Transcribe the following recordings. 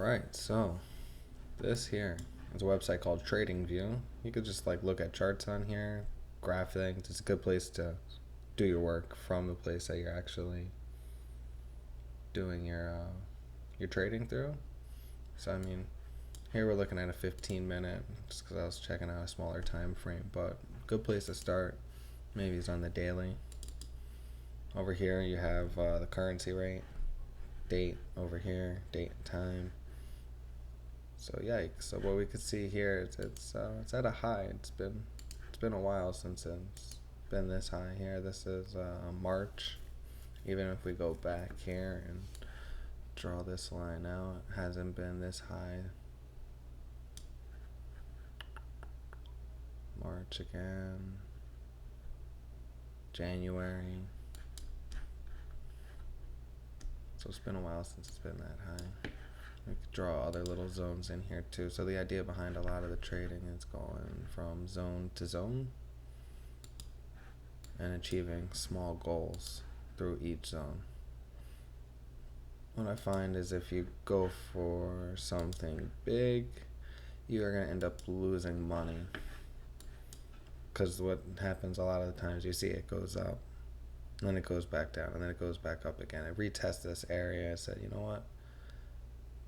Alright, so this here is a website called TradingView. You could just like look at charts on here, graph things. It's a good place to do your work from the place that you're actually doing your trading through. So I mean, here we're looking at a 15-minute, just because I was checking out a smaller time frame, but good place to start maybe is on the daily. Over here you have the currency rate, date over here, date and time. So yikes! So what we could see here is it's at a high. It's been a while since it's been this high here. This is March. Even if we go back here and draw this line out, it hasn't been this high. March again, January. So it's been a while since it's been that high. We could draw other little zones in here too. So the idea behind a lot of the trading is going from zone to zone and achieving small goals through each zone. What I find is if you go for something big, you are going to end up losing money. Because what happens a lot of the times, you see it goes up, and then it goes back down, and then it goes back up again. I retest this area. I said, you know what?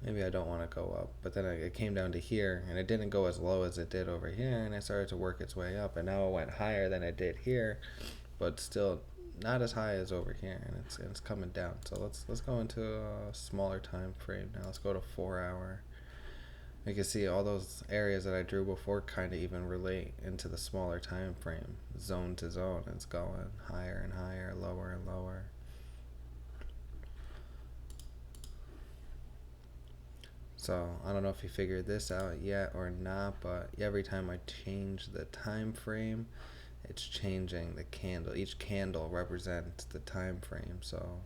Maybe I don't want to go up. But then it came down to here, and it didn't go as low as it did over here, and it started to work its way up. And now it went higher than it did here, but still not as high as over here, and it's coming down. So let's go into a smaller time frame now. Let's go to 4 hour. You can see all those areas that I drew before kind of even relate into the smaller time frame, zone to zone. It's going higher and higher, lower and lower. So I don't know if you figured this out yet or not, but every time I change the time frame, it's changing the candle. Each candle represents the time frame. So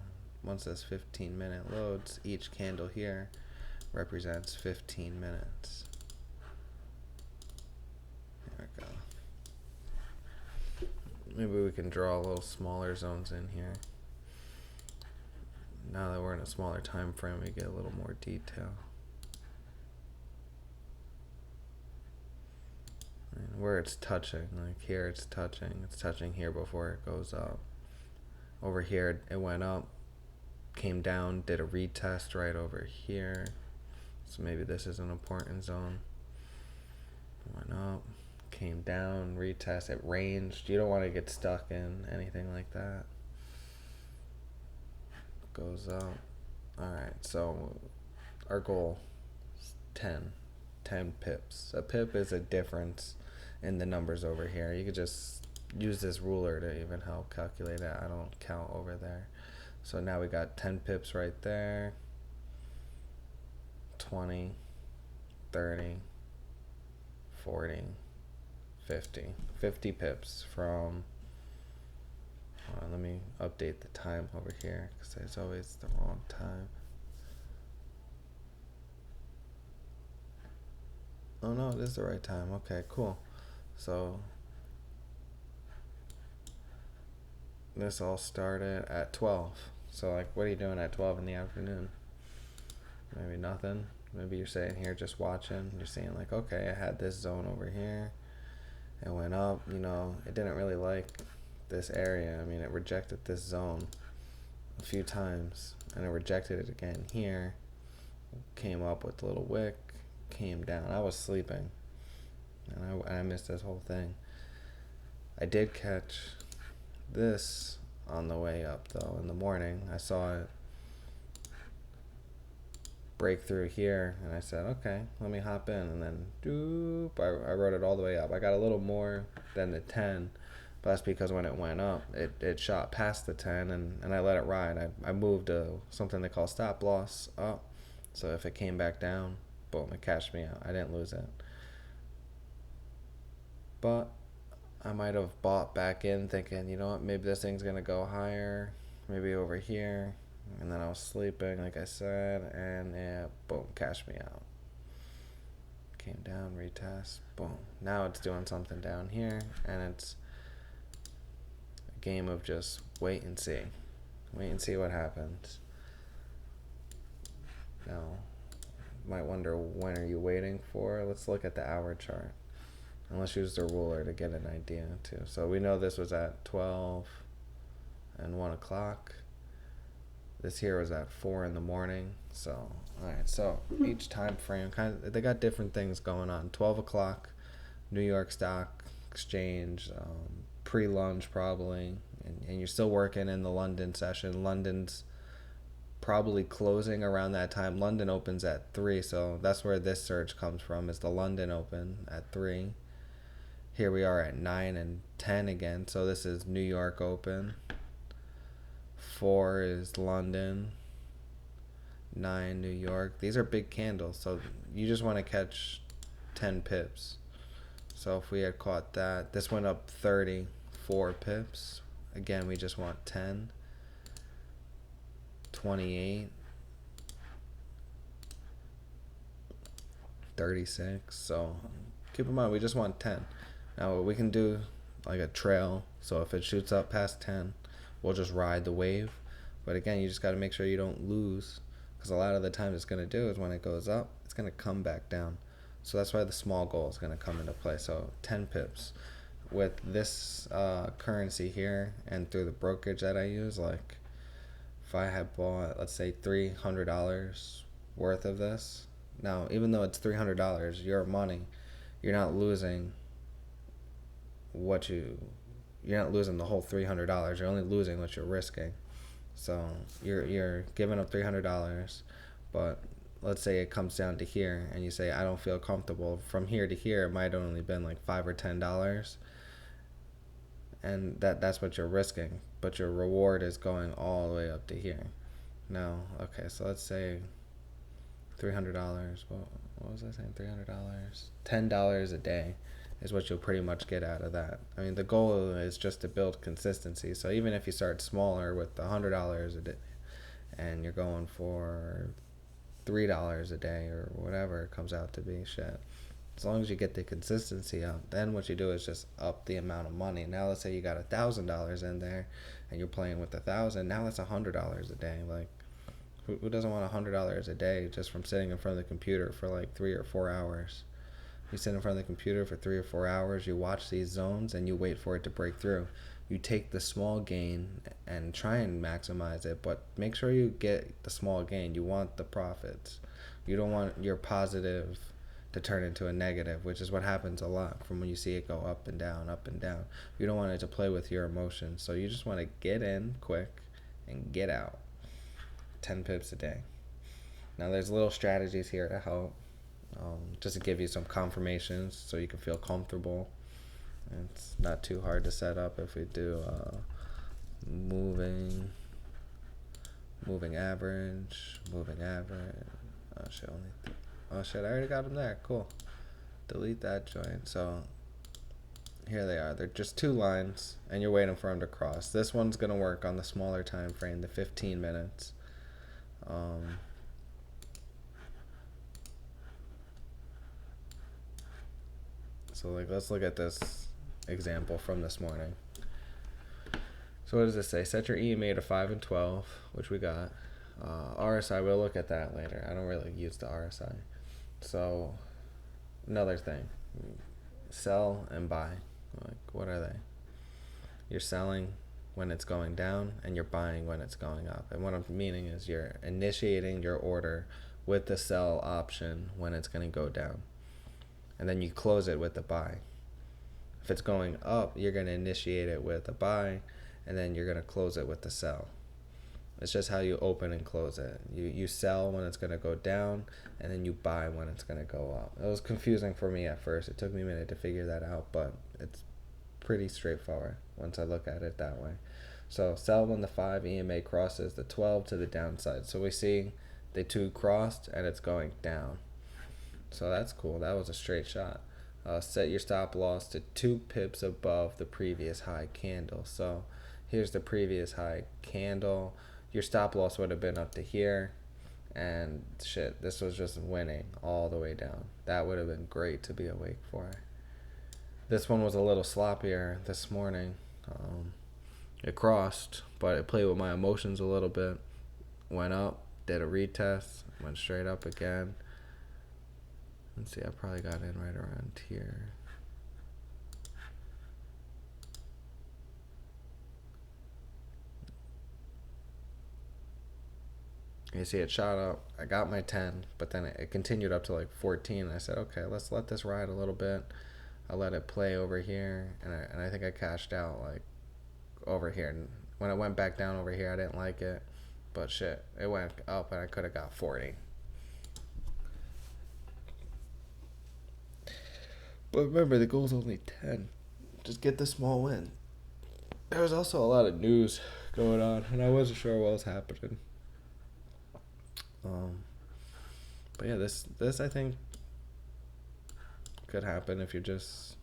once this 15-minute loads, each candle here represents 15 minutes. There we go. Maybe we can draw a little smaller zones in here. Now that we're in a smaller time frame, we get a little more detail. And where it's touching, like here it's touching here before it goes up. Over here it went up, came down, did a retest right over here. So maybe this is an important zone. Went up, came down, retest, it ranged. You don't want to get stuck in anything like that. Goes up. Alright, so our goal is 10 pips. A pip is a difference in the numbers over here. You could just use this ruler to even help calculate it. I don't count over there. So now we got 10 pips right there. 20, 30, 40, 50 pips from, let me update the time over here because it's always the wrong time. Oh no, it is the right time. Okay, cool. So this all started at 12. So like, what are you doing at 12 in the afternoon? Maybe nothing. Maybe you're sitting here just watching. You're seeing like, okay, I had this zone over here. It went up, you know, it didn't really like this area. I mean, it rejected this zone a few times, and it rejected it again here. Came up with a little wick, came down. I was sleeping, and I missed this whole thing. I did catch this on the way up, though. In the morning, I saw it break through here, and I said, okay, let me hop in, and then doop, I wrote it all the way up. I got a little more than the 10, but that's because when it went up, it shot past the 10, and I let it ride. I moved something they call stop loss up, so if it came back down, boom, it cashed me out. I didn't lose it. But I might have bought back in thinking, you know what, maybe this thing's gonna go higher, maybe over here. And then I was sleeping, like I said, and yeah, boom, cashed me out. Came down, retest, boom. Now it's doing something down here, and it's a game of just wait and see. Wait and see what happens. Now, might wonder, when are you waiting for? Let's look at the hour chart. And let's use the ruler to get an idea too. So we know this was at 12 and 1 o'clock. This here was at 4 in the morning. So, alright, so each time frame, they got different things going on. 12 o'clock, New York Stock Exchange, pre-lunch probably. And you're still working in the London session. London's probably closing around that time. London opens at 3, so that's where this surge comes from, is the London open at 3. Here we are at 9 and 10 again, so this is New York open. 4 is London. 9 New York. These are big candles, so you just want to catch 10 pips. So if we had caught that, this went up 34 pips. Again, we just want 10. 28. 36. So keep in mind, we just want 10. Now we can do like a trail, so if it shoots up past 10, we'll just ride the wave. But again, you just got to make sure you don't lose, because a lot of the times it's going to do is when it goes up, it's going to come back down. So that's why the small goal is going to come into play. So 10 pips with this currency here, and through the brokerage that I use, like if I had bought, let's say $300 worth of this, now even though it's $300 your money, you're not losing you're not losing the whole $300. You're only losing what you're risking. So you're giving up $300, but let's say it comes down to here and you say, I don't feel comfortable. From here to here, it might have only been like $5 or $10, and that's what you're risking, but your reward is going all the way up to here. Now, okay, so let's say $300. What was I saying? $300, $10 a day is what you'll pretty much get out of that. I mean, the goal is just to build consistency. So even if you start smaller with $100 a day, and you're going for $3 a day or whatever it comes out to be, shit. As long as you get the consistency up, then what you do is just up the amount of money. Now let's say you got $1,000 in there, and you're playing with 1,000. Now that's $100 a day. Like, who doesn't want $100 a day just from sitting in front of the computer for like 3 or 4 hours? You sit in front of the computer for 3 or 4 hours, you watch these zones, and you wait for it to break through. You take the small gain and try and maximize it, but make sure you get the small gain. You want the profits. You don't want your positive to turn into a negative, which is what happens a lot from when you see it go up and down, up and down. You don't want it to play with your emotions, so you just want to get in quick and get out. 10 pips a day. Now there's little strategies here to help, just to give you some confirmations so you can feel comfortable. And it's not too hard to set up. If we do moving average. Oh shit, I already got them there. Cool. Delete that joint. So here they are. They're just 2 lines, and you're waiting for them to cross. This one's gonna work on the smaller time frame, the 15 minutes. So like, let's look at this example from this morning. So what does this say? Set your EMA to 5 and 12, which we got. RSI, we'll look at that later. I don't really use the RSI. So another thing, sell and buy. Like, what are they? You're selling when it's going down, and you're buying when it's going up. And what I'm meaning is you're initiating your order with the sell option when it's going to go down, and then you close it with the buy. If it's going up, you're going to initiate it with a buy, and then you're going to close it with the sell. It's just how you open and close it. You sell when it's going to go down, and then you buy when it's going to go up. It was confusing for me at first. It took me a minute to figure that out, but it's pretty straightforward once I look at it that way. So sell when the 5 EMA crosses the 12 to the downside. So we see the 2 crossed, and it's going down. So that's cool. That was a straight shot. Set your stop loss to 2 pips above the previous high candle. So here's the previous high candle. Your stop loss would have been up to here, and shit, this was just winning all the way down. That would have been great to be awake for. This one was a little sloppier this morning. It crossed, but it played with my emotions a little bit. Went up, did a retest, went straight up again, Let's see, I probably got in right around here. You see it shot up. I got my 10, but then it continued up to like 14. I said, okay, let's let this ride a little bit. I let it play over here, and I think I cashed out like over here. And when it went back down over here, I didn't like it. But shit, it went up, and I could have got 40. But remember, the goal's only 10. Just get the small win. There was also a lot of news going on, and I wasn't sure what was happening. But yeah, this I think could happen if you're just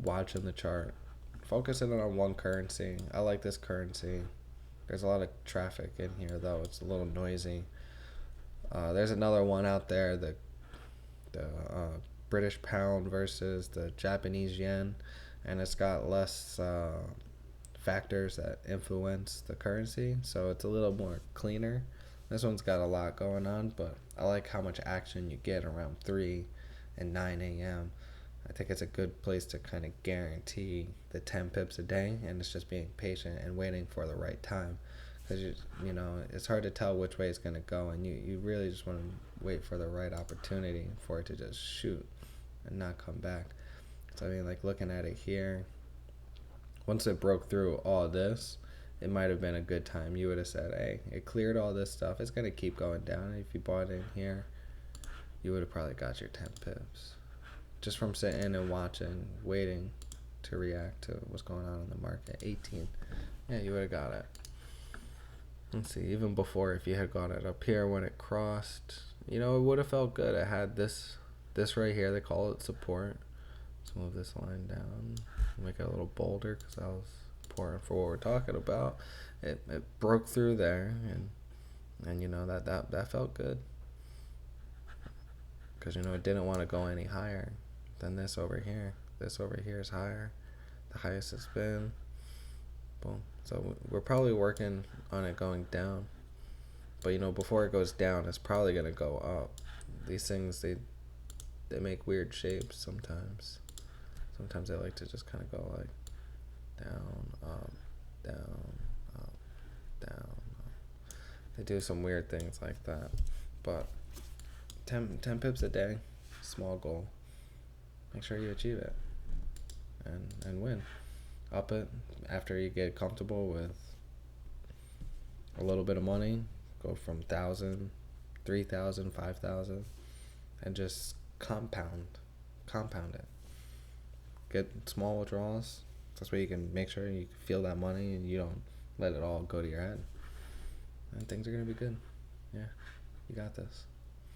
watching the chart, focusing on one currency. I like this currency. There's a lot of traffic in here though. It's a little noisy. There's another one out there, the British pound versus the Japanese yen, and it's got less factors that influence the currency, so it's a little more cleaner. This one's got a lot going on, but I like how much action you get around 3 and 9 a.m. I think it's a good place to kind of guarantee the 10 pips a day, and it's just being patient and waiting for the right time. Because, you know, it's hard to tell which way it's going to go, and you really just want to wait for the right opportunity for it to just shoot and not come back. So, I mean, like looking at it here, once it broke through all this, it might have been a good time. You would have said, hey, it cleared all this stuff. It's going to keep going down. If you bought in here, you would have probably got your 10 pips. Just from sitting and watching, waiting to react to what's going on in the market. 18. Yeah, you would have got it. Let's see, even before, if you had got it up here when it crossed, you know, it would have felt good. It had this right here. They call it support. Let's move this line down. Make it a little bolder because I was important for what we're talking about. It broke through there, and you know that felt good because you know it didn't want to go any higher than this over here. This over here is higher, the highest it's been. Boom. So we're probably working on it going down, but you know before it goes down, it's probably gonna go up. These things they make weird shapes sometimes. Sometimes they like to just kind of go like down, up, down, up, down, up. They do some weird things like that. But 10 pips a day, small goal. Make sure you achieve it and win. Up it after you get comfortable with a little bit of money. Go from 1,000, 3,000, 5,000, and just compound it. Get small withdrawals. That's where you can make sure you feel that money and you don't let it all go to your head. And things are going to be good. Yeah, you got this.